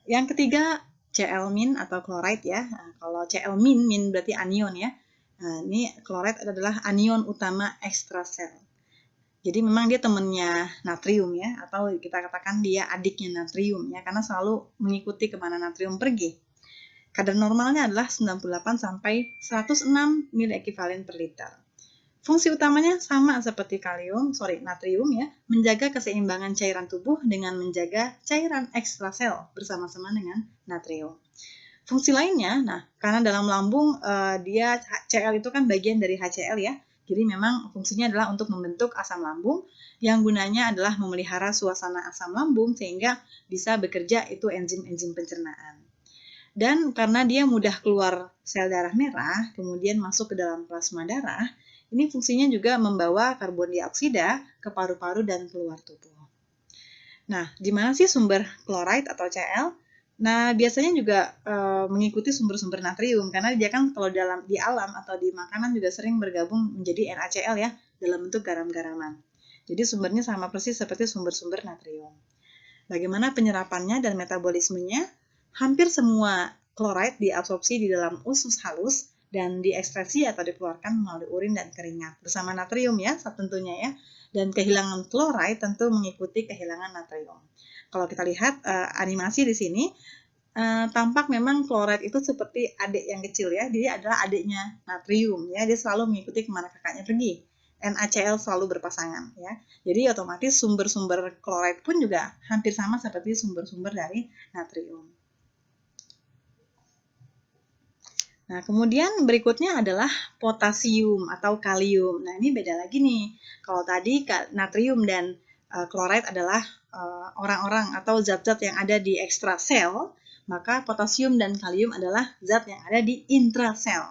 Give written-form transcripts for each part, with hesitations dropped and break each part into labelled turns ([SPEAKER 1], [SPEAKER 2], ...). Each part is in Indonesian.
[SPEAKER 1] Yang ketiga, Cl- atau chloride ya. Nah, kalau Cl- berarti anion ya. Nah, ini chloride adalah anion utama ekstrasel. Jadi memang dia temannya natrium ya, atau kita katakan dia adiknya natrium ya, karena selalu mengikuti kemana natrium pergi. Kadar normalnya adalah 98 sampai 106 mili ekivalen per liter. Fungsi utamanya sama seperti natrium ya, menjaga keseimbangan cairan tubuh dengan menjaga cairan ekstrasel bersama-sama dengan natrium. Fungsi lainnya, nah karena dalam lambung dia Cl itu kan bagian dari HCl ya, jadi memang fungsinya adalah untuk membentuk asam lambung yang gunanya adalah memelihara suasana asam lambung sehingga bisa bekerja itu enzim-enzim pencernaan. Dan karena dia mudah keluar sel darah merah, kemudian masuk ke dalam plasma darah, ini fungsinya juga membawa karbon dioksida ke paru-paru dan keluar tubuh. Nah, di mana sih sumber chloride atau Cl? Nah, biasanya juga mengikuti sumber-sumber natrium karena dia kan kalau di alam atau di makanan juga sering bergabung menjadi NaCl ya dalam bentuk garam-garaman. Jadi sumbernya sama persis seperti sumber-sumber natrium. Bagaimana penyerapannya dan metabolismenya? Hampir semua chloride diabsorpsi di dalam usus halus dan diekstrasi atau dikeluarkan melalui urin dan keringat bersama natrium ya tentunya ya. Dan kehilangan chloride tentu mengikuti kehilangan natrium. Kalau kita lihat animasi di sini tampak memang chloride itu seperti adik yang kecil ya. Dia adalah adiknya natrium ya. Dia selalu mengikuti kemana kakaknya pergi. NaCl selalu berpasangan ya. Jadi otomatis sumber-sumber chloride pun juga hampir sama seperti sumber-sumber dari natrium. Nah, kemudian berikutnya adalah potasium atau kalium. Nah, ini beda lagi nih. Kalau tadi natrium dan chloride adalah orang-orang atau zat-zat yang ada di ekstrasel, maka potasium dan kalium adalah zat yang ada di intrasel.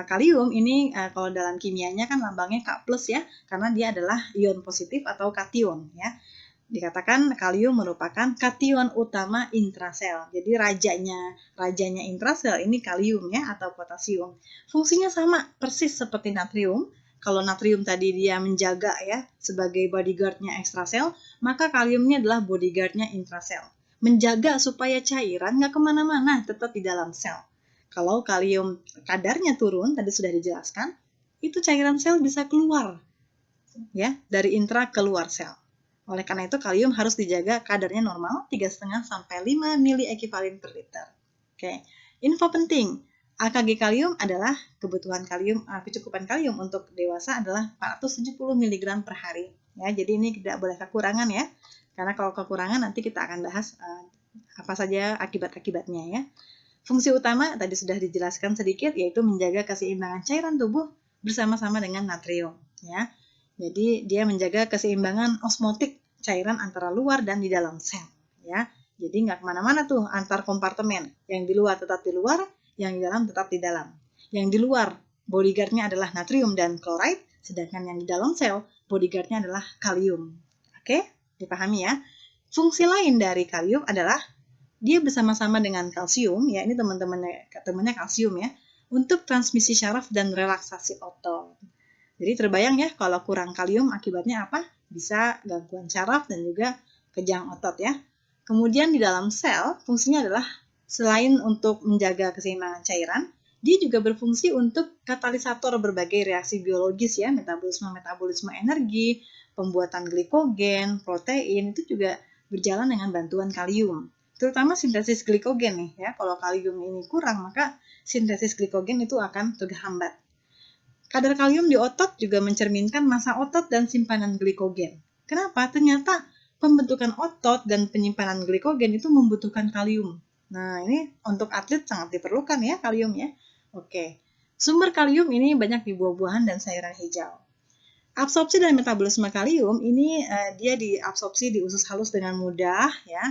[SPEAKER 1] Kalium ini kalau dalam kimianya kan lambangnya K+ ya, karena dia adalah ion positif atau kation ya. Dikatakan kalium merupakan kation utama intrasel. Jadi rajanya intrasel ini kalium ya atau potasium. Fungsinya sama persis seperti natrium. Kalau natrium tadi dia menjaga ya sebagai bodyguardnya ekstrasel, maka kaliumnya adalah bodyguardnya intrasel. Menjaga supaya cairan nggak kemana-mana, tetap di dalam sel. Kalau kalium kadarnya turun, tadi sudah dijelaskan, itu cairan sel bisa keluar ya dari intra keluar sel. Oleh karena itu kalium harus dijaga kadarnya normal 3,5 sampai 5 mili ekivalen per liter. Oke. Info penting, AKG kalium adalah kecukupan kalium untuk dewasa adalah 470 mg per hari. Ya, jadi ini tidak boleh kekurangan ya. Karena kalau kekurangan nanti kita akan bahas apa saja akibat-akibatnya ya. Fungsi utama tadi sudah dijelaskan sedikit yaitu menjaga keseimbangan cairan tubuh bersama-sama dengan natrium ya. Jadi dia menjaga keseimbangan osmotik cairan antara luar dan di dalam sel ya. Jadi nggak kemana-mana tuh antar kompartemen. Yang di luar tetap di luar, yang di dalam tetap di dalam. Yang di luar bodyguardnya adalah natrium dan chloride, sedangkan yang di dalam sel bodyguardnya adalah kalium. Oke, dipahami ya. Fungsi lain dari kalium adalah dia bersama-sama dengan kalsium ya, ini teman-temannya kalsium ya, untuk transmisi syaraf dan relaksasi otot. Jadi terbayang ya kalau kurang kalium akibatnya apa? Bisa gangguan syaraf dan juga kejang otot ya. Kemudian di dalam sel fungsinya adalah selain untuk menjaga keseimbangan cairan, dia juga berfungsi untuk katalisator berbagai reaksi biologis ya, metabolisme energi, pembuatan glikogen, protein itu juga berjalan dengan bantuan kalium. Terutama sintesis glikogen nih ya. Kalau kalium ini kurang maka sintesis glikogen itu akan terhambat. Kadar kalium di otot juga mencerminkan massa otot dan simpanan glikogen. Kenapa? Ternyata pembentukan otot dan penyimpanan glikogen itu membutuhkan kalium. Nah, ini untuk atlet sangat diperlukan ya kalium ya. Oke. Sumber kalium ini banyak di buah-buahan dan sayuran hijau. Absorpsi dan metabolisme kalium ini dia diabsorpsi di usus halus dengan mudah ya.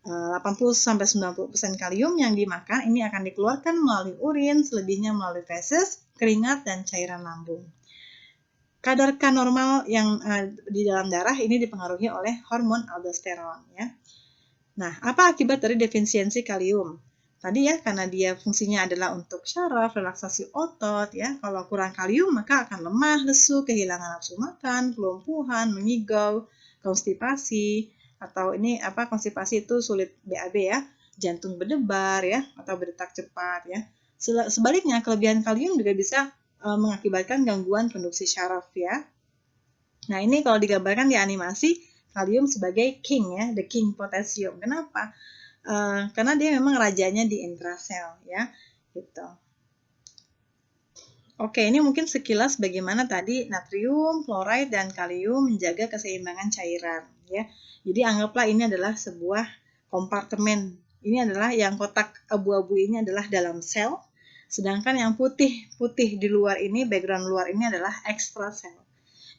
[SPEAKER 1] 80-90% kalium yang dimakan ini akan dikeluarkan melalui urin, selebihnya melalui feses, keringat, dan cairan lambung. Kadar K normal yang di dalam darah ini dipengaruhi oleh hormon aldosteron ya. Nah, apa akibat dari defisiensi kalium? Tadi ya, karena dia fungsinya adalah untuk syaraf, relaksasi otot ya. Kalau kurang kalium maka akan lemah, lesu, kehilangan nafsu makan, kelumpuhan, mengigau, konstipasi, atau ini konstipasi itu sulit BAB ya. jantung berdebar ya, atau berdetak cepat ya. Sebaliknya, kelebihan kalium juga bisa mengakibatkan gangguan produksi syaraf ya. Nah, ini kalau digambarkan di animasi, kalium sebagai king ya, the king potassium. Kenapa? Karena dia memang rajanya di intrasel ya, gitu. Oke, ini mungkin sekilas bagaimana tadi natrium, klorida, dan kalium menjaga keseimbangan cairan ya. Jadi anggaplah ini adalah sebuah kompartemen. Ini adalah yang kotak abu-abu ini adalah dalam sel, sedangkan yang putih-putih di luar ini, background luar ini adalah ekstrasel.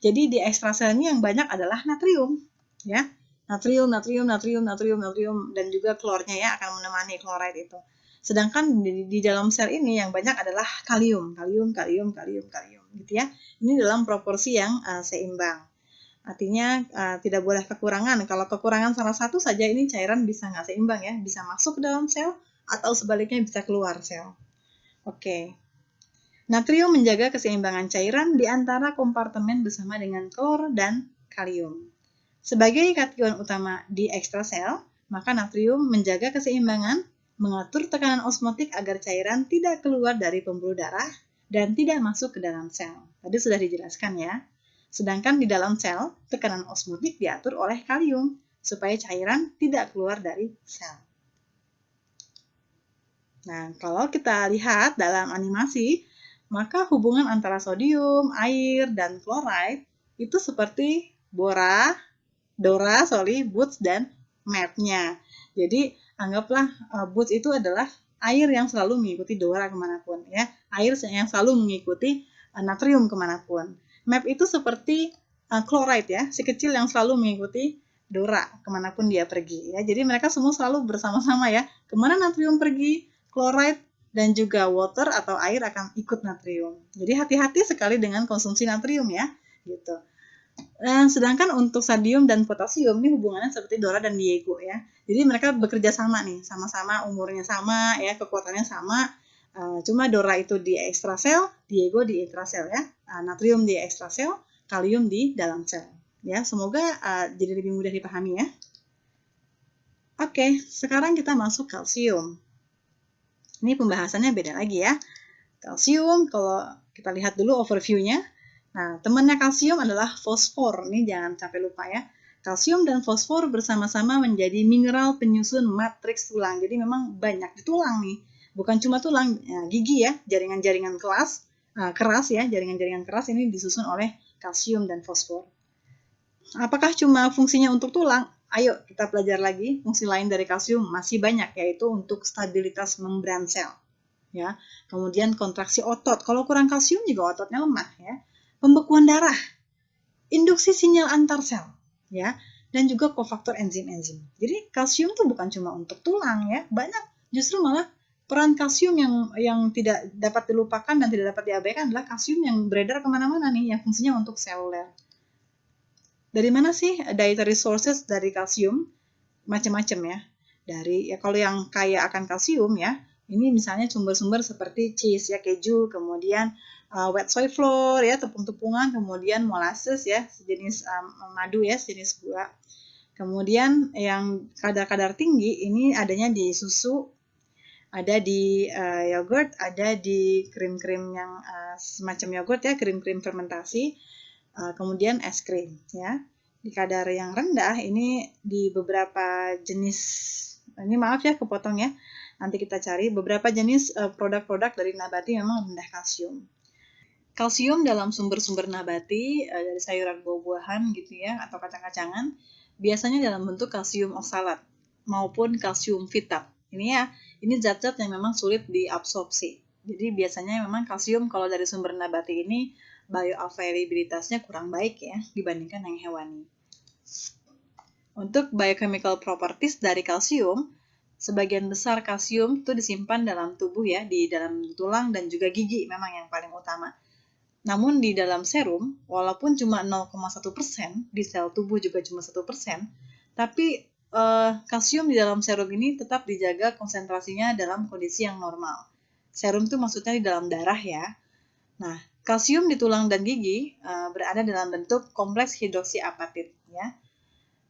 [SPEAKER 1] Jadi di ekstrasel ini yang banyak adalah natrium ya. Natrium, dan juga klornya ya akan menemani klorid itu. Sedangkan di dalam sel ini yang banyak adalah kalium gitu ya. Ini dalam proporsi yang seimbang. Artinya tidak boleh kekurangan. Kalau kekurangan salah satu saja ini cairan bisa nggak seimbang ya, bisa masuk ke dalam sel atau sebaliknya bisa keluar sel. Oke. Natrium menjaga keseimbangan cairan di antara kompartemen bersama dengan klor dan kalium. Sebagai kation utama di ekstrasel, maka natrium menjaga keseimbangan, mengatur tekanan osmotik agar cairan tidak keluar dari pembuluh darah dan tidak masuk ke dalam sel. Tadi sudah dijelaskan ya. Sedangkan di dalam sel, tekanan osmotik diatur oleh kalium supaya cairan tidak keluar dari sel. Nah, kalau kita lihat dalam animasi, maka hubungan antara sodium, air, dan klorid itu seperti Dora, Boots, dan Matt-nya. Jadi anggaplah Boots itu adalah air yang selalu mengikuti Dora kemanapun ya, air yang selalu mengikuti natrium kemanapun. Map itu seperti klorid ya, si kecil yang selalu mengikuti Dora kemanapun dia pergi ya. Jadi mereka semua selalu bersama-sama ya. Kemana natrium pergi, klorid dan juga water atau air akan ikut natrium. Jadi hati-hati sekali dengan konsumsi natrium ya, gitu. Sedangkan untuk sodium dan potasium ini hubungannya seperti Dora dan Diego ya. Jadi mereka bekerja sama nih, sama-sama umurnya sama ya, kekuatannya sama. Cuma Dora itu di ekstrasel, Diego di intrasel ya. Natrium di ekstrasel, kalium di dalam sel. Ya, semoga jadi lebih mudah dipahami ya. Oke, sekarang kita masuk kalsium. Ini pembahasannya beda lagi ya. Kalsium, kalau kita lihat dulu overview-nya. Nah, temannya kalsium adalah fosfor. Ini jangan sampai lupa ya. Kalsium dan fosfor bersama-sama menjadi mineral penyusun matriks tulang. Jadi memang banyak di tulang nih. Bukan cuma tulang, gigi ya, jaringan-jaringan keras ya, jaringan-jaringan keras ini disusun oleh kalsium dan fosfor. Apakah cuma fungsinya untuk tulang? Ayo kita belajar lagi. Fungsi lain dari kalsium masih banyak, yaitu untuk stabilitas membran sel. Ya, kemudian kontraksi otot. Kalau kurang kalsium juga ototnya lemah ya. Pembekuan darah, induksi sinyal antar sel, ya, dan juga kofaktor enzim-enzim. Jadi kalsium itu bukan cuma untuk tulang ya, banyak justru malah peran kalsium yang tidak dapat dilupakan dan tidak dapat diabaikan adalah kalsium yang beredar kemana-mana nih, yang fungsinya untuk seluler. Dari mana sih dietary sources dari kalsium? Macam-macam ya. Dari kalau yang kaya akan kalsium ya, ini misalnya sumber-sumber seperti cheese ya, keju, kemudian wet soy flour ya, tepung-tepungan, kemudian molasses ya, sejenis madu ya, sejenis gula. Kemudian yang kadar-kadar tinggi ini adanya di susu, ada di yogurt, ada di krim-krim yang semacam yogurt ya, krim-krim fermentasi, kemudian es krim ya. Di kadar yang rendah ini di beberapa jenis, ini maaf ya kepotong ya, nanti kita cari beberapa jenis produk-produk dari nabati memang rendah kalsium. Kalsium dalam sumber-sumber nabati dari sayuran buah-buahan gitu ya, atau kacang-kacangan, biasanya dalam bentuk kalsium oksalat maupun kalsium vitat. Ini zat-zat yang memang sulit diabsorpsi. Jadi biasanya memang kalsium kalau dari sumber nabati ini bioavailabilitasnya kurang baik ya dibandingkan yang hewani. Untuk biochemical properties dari kalsium, sebagian besar kalsium itu disimpan dalam tubuh ya, di dalam tulang dan juga gigi memang yang paling utama. Namun di dalam serum, walaupun cuma 0,1%, di sel tubuh juga cuma 1%, tapi kalsium di dalam serum ini tetap dijaga konsentrasinya dalam kondisi yang normal. Serum itu maksudnya di dalam darah ya. Nah, kalsium di tulang dan gigi berada dalam bentuk kompleks hidroksiapatit ya.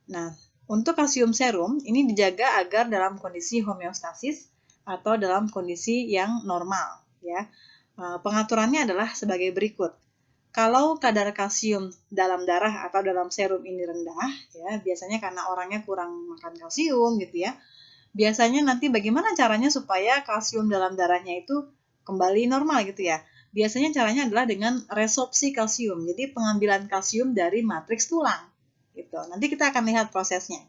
[SPEAKER 1] Nah, Untuk kalsium serum, ini dijaga agar dalam kondisi homeostasis atau dalam kondisi yang normal. Ya. Pengaturannya adalah sebagai berikut. Kalau kadar kalsium dalam darah atau dalam serum ini rendah, ya biasanya karena orangnya kurang makan kalsium gitu ya. Biasanya nanti bagaimana caranya supaya kalsium dalam darahnya itu kembali normal gitu ya. Biasanya caranya adalah dengan resorpsi kalsium. Jadi pengambilan kalsium dari matriks tulang. Gitu. Nanti kita akan lihat prosesnya.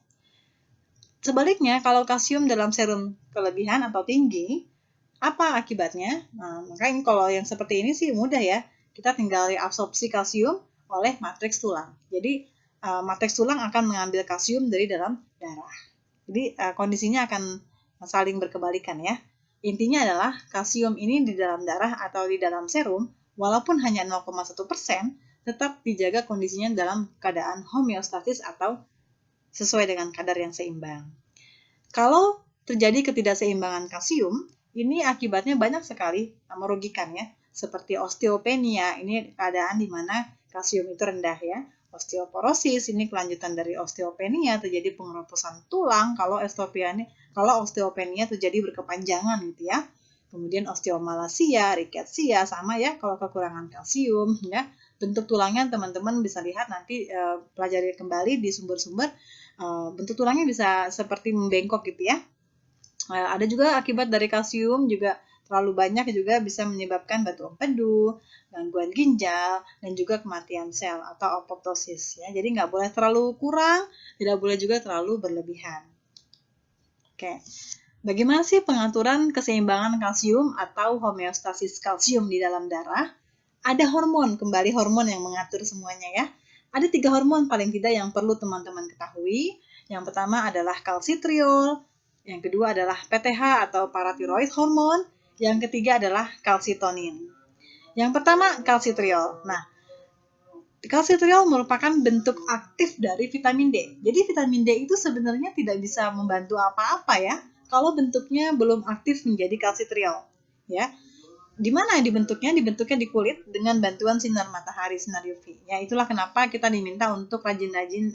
[SPEAKER 1] Sebaliknya, kalau kalsium dalam serum kelebihan atau tinggi, apa akibatnya? Nah, makanya kalau yang seperti ini sih mudah ya. Kita tinggal reabsorpsi kalsium oleh matriks tulang. Jadi matriks tulang akan mengambil kalsium dari dalam darah. Jadi kondisinya akan saling berkebalikan ya. Intinya adalah kalsium ini di dalam darah atau di dalam serum, walaupun hanya 0,1%, tetap dijaga kondisinya dalam keadaan homeostatis atau sesuai dengan kadar yang seimbang. Kalau terjadi ketidakseimbangan kalsium, ini akibatnya banyak sekali merugikan ya, seperti osteopenia, ini keadaan di mana kalsium itu rendah ya. Osteoporosis, ini kelanjutan dari osteopenia, terjadi pengeroposan tulang kalau osteopenia terjadi berkepanjangan gitu ya. Kemudian osteomalacia, rickettsia, sama ya kalau kekurangan kalsium ya. Bentuk tulangnya teman-teman bisa lihat nanti pelajari kembali di sumber-sumber. Bentuk tulangnya bisa seperti membengkok gitu ya. Ada juga akibat dari kalsium juga terlalu banyak juga bisa menyebabkan batu empedu, gangguan ginjal, dan juga kematian sel atau apoptosis ya. Jadi nggak boleh terlalu kurang, tidak boleh juga terlalu berlebihan. Oke. Bagaimana sih pengaturan keseimbangan kalsium atau homeostasis kalsium di dalam darah? Ada kembali hormon yang mengatur semuanya ya. Ada 3 hormon paling tidak yang perlu teman-teman ketahui. Yang pertama adalah kalsitriol, yang kedua adalah PTH atau paratiroid hormon, yang ketiga adalah kalsitonin. Yang pertama kalsitriol. Nah, kalsitriol merupakan bentuk aktif dari vitamin D. Jadi vitamin D itu sebenarnya tidak bisa membantu apa-apa ya, kalau bentuknya belum aktif menjadi kalsitriol. Ya, di mana dibentuknya? Dibentuknya di kulit dengan bantuan sinar matahari, sinar UV. Ya, itulah kenapa kita diminta untuk rajin-rajin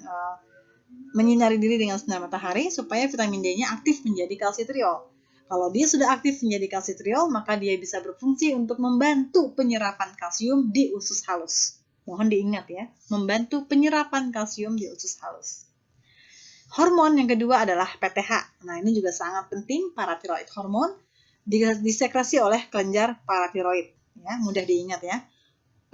[SPEAKER 1] menyinari diri dengan sinar matahari supaya vitamin D-nya aktif menjadi kalsitriol. Kalau dia sudah aktif menjadi kalsitriol, maka dia bisa berfungsi untuk membantu penyerapan kalsium di usus halus. Mohon diingat ya, membantu penyerapan kalsium di usus halus. Hormon yang kedua adalah PTH. Nah, ini juga sangat penting, paratiroid hormon disekresi oleh kelenjar paratiroid. Ya, mudah diingat ya.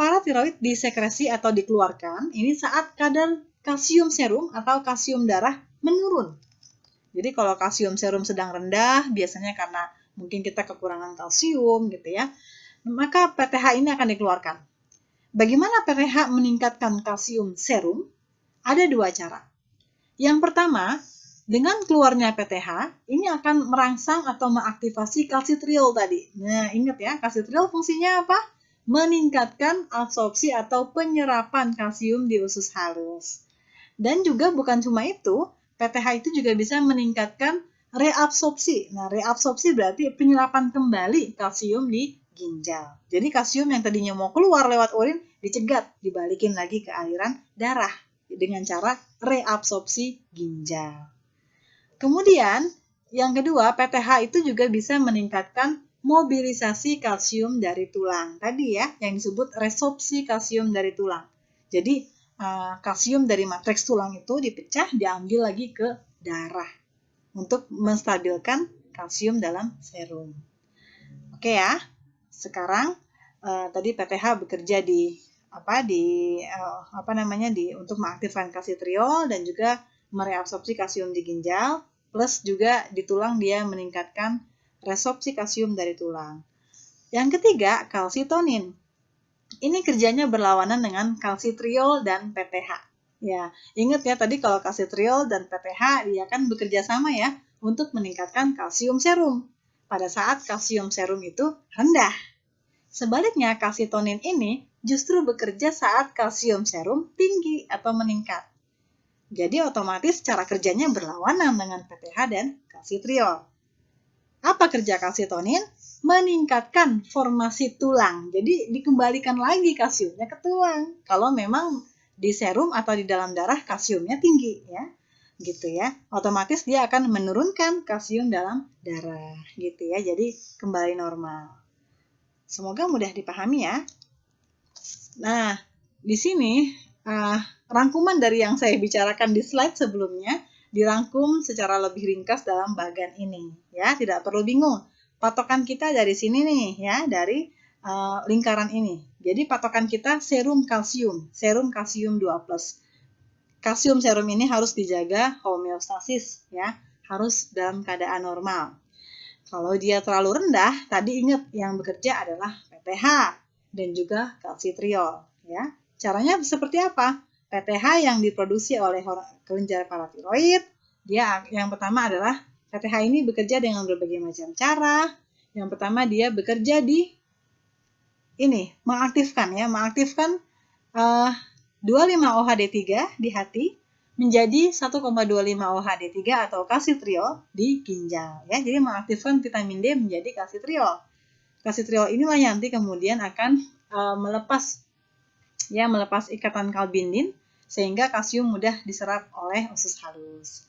[SPEAKER 1] Paratiroid disekresi atau dikeluarkan ini saat kadar kalsium serum atau kalsium darah menurun. Jadi kalau kalsium serum sedang rendah, biasanya karena mungkin kita kekurangan kalsium gitu ya, maka PTH ini akan dikeluarkan. Bagaimana PTH meningkatkan kalsium serum? Ada 2 cara. Yang pertama, dengan keluarnya PTH, ini akan merangsang atau mengaktifasi kalsitriol tadi. Nah, ingat ya, kalsitriol fungsinya apa? Meningkatkan absorpsi atau penyerapan kalsium di usus halus. Dan juga bukan cuma itu, PTH itu juga bisa meningkatkan reabsorpsi. Nah, reabsorpsi berarti penyerapan kembali kalsium di ginjal. Jadi kalsium yang tadinya mau keluar lewat urin dicegat, dibalikin lagi ke aliran darah dengan cara reabsorpsi ginjal. Kemudian, yang kedua, PTH itu juga bisa meningkatkan mobilisasi kalsium dari tulang. Tadi ya, yang disebut resorpsi kalsium dari tulang. Jadi, kalsium dari matriks tulang itu dipecah, diambil lagi ke darah untuk menstabilkan kalsium dalam serum. Oke ya, sekarang tadi PTH bekerja untuk mengaktifkan kalsitriol dan juga mereabsorpsi kalsium di ginjal, plus juga di tulang dia meningkatkan resorpsi kalsium dari tulang. Yang ketiga, kalsitonin. Ini kerjanya berlawanan dengan kalsitriol dan PTH. Ya, ingat ya tadi kalau kalsitriol dan PTH dia kan bekerja sama ya untuk meningkatkan kalsium serum pada saat kalsium serum itu rendah. Sebaliknya, kalsitonin ini justru bekerja saat kalsium serum tinggi atau meningkat. Jadi otomatis cara kerjanya berlawanan dengan PTH dan kalsitriol. Apa kerja kalsitonin? Meningkatkan formasi tulang. Jadi dikembalikan lagi kalsiumnya ke tulang. Kalau memang di serum atau di dalam darah kalsiumnya tinggi ya. gitu ya. Otomatis dia akan menurunkan kalsium dalam darah gitu ya. Jadi kembali normal. Semoga mudah dipahami ya. Nah, di sini rangkuman dari yang saya bicarakan di slide sebelumnya dirangkum secara lebih ringkas dalam bagian ini ya, tidak perlu bingung. Patokan kita dari sini nih ya, dari lingkaran ini. Jadi patokan kita serum kalsium 2+. Kalsium serum ini harus dijaga homeostasis ya, harus dalam keadaan normal. Kalau dia terlalu rendah, tadi ingat yang bekerja adalah PTH dan juga kalsitriol ya. Caranya seperti apa? PTH yang diproduksi oleh kelenjar paratiroid, dia yang pertama adalah PTH ini bekerja dengan berbagai macam cara. Yang pertama dia bekerja di ini, mengaktifkan 25-OHD3 di hati menjadi 1,25-OHD3 atau kalsitriol di ginjal ya. Jadi mengaktifkan vitamin D menjadi kalsitriol. Kalsitriol inilah yang nanti kemudian akan melepas ikatan kalbindin sehingga kalsium mudah diserap oleh usus halus.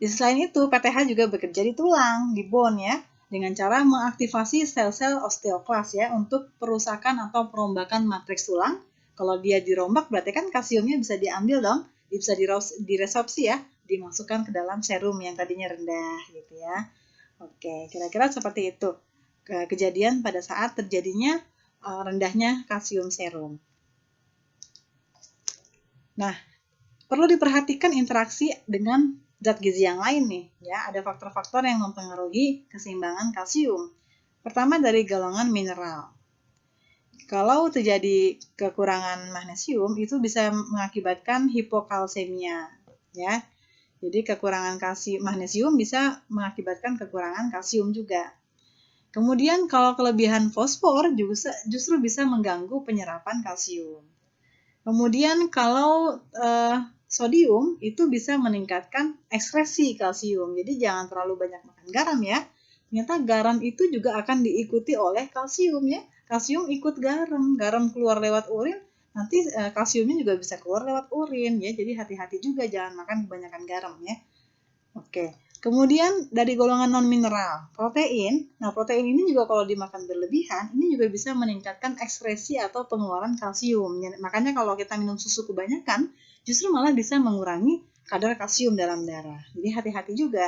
[SPEAKER 1] Di selain itu, PTH juga bekerja di tulang, di bone ya, dengan cara mengaktifasi sel-sel osteoklas ya untuk perusakan atau perombakan matriks tulang. Kalau dia dirombak berarti kan kalsiumnya bisa diambil dong, bisa diresorpsi ya, dimasukkan ke dalam serum yang tadinya rendah gitu ya. Oke, kira-kira seperti itu kejadian pada saat terjadinya rendahnya kalsium serum. Nah, perlu diperhatikan interaksi dengan zat gizi yang lain nih ya, ada faktor-faktor yang mempengaruhi keseimbangan kalsium. Pertama dari golongan mineral. Kalau terjadi kekurangan magnesium itu bisa mengakibatkan hipokalsemia ya. Jadi kekurangan magnesium bisa mengakibatkan kekurangan kalsium juga. Kemudian kalau kelebihan fosfor justru bisa mengganggu penyerapan kalsium. Kemudian kalau sodium itu bisa meningkatkan ekskresi kalsium. Jadi jangan terlalu banyak makan garam ya. Ternyata garam itu juga akan diikuti oleh kalsium ya. Kalsium ikut garam. Garam keluar lewat urin, nanti kalsiumnya juga bisa keluar lewat urin ya. Jadi hati-hati juga jangan makan kebanyakan garam ya. Oke. Kemudian dari golongan non-mineral, protein. Nah, protein ini juga kalau dimakan berlebihan, ini juga bisa meningkatkan ekskresi atau pengeluaran kalsium. Makanya kalau kita minum susu kebanyakan, justru malah bisa mengurangi kadar kalsium dalam darah. Jadi hati-hati juga.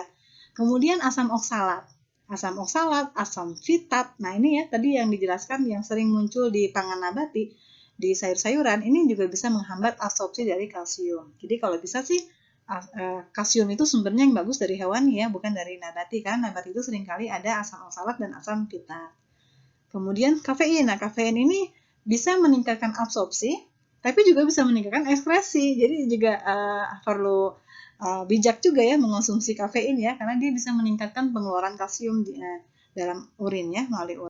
[SPEAKER 1] Kemudian asam oksalat, asam fitat. Nah, ini ya tadi yang dijelaskan yang sering muncul di pangan nabati, di sayur-sayuran, ini juga bisa menghambat absorpsi dari kalsium. Jadi kalau bisa sih kalsium itu sumbernya yang bagus dari hewani ya, bukan dari nabati kan. Nabati itu seringkali ada asam oksalat dan asam fitat. Kemudian kafein. Nah, kafein ini bisa meningkatkan absorpsi, tapi juga bisa meningkatkan ekskresi. Jadi juga perlu bijak juga ya mengonsumsi kafein ya, karena dia bisa meningkatkan pengeluaran kalsium dalam urin ya, melalui urin.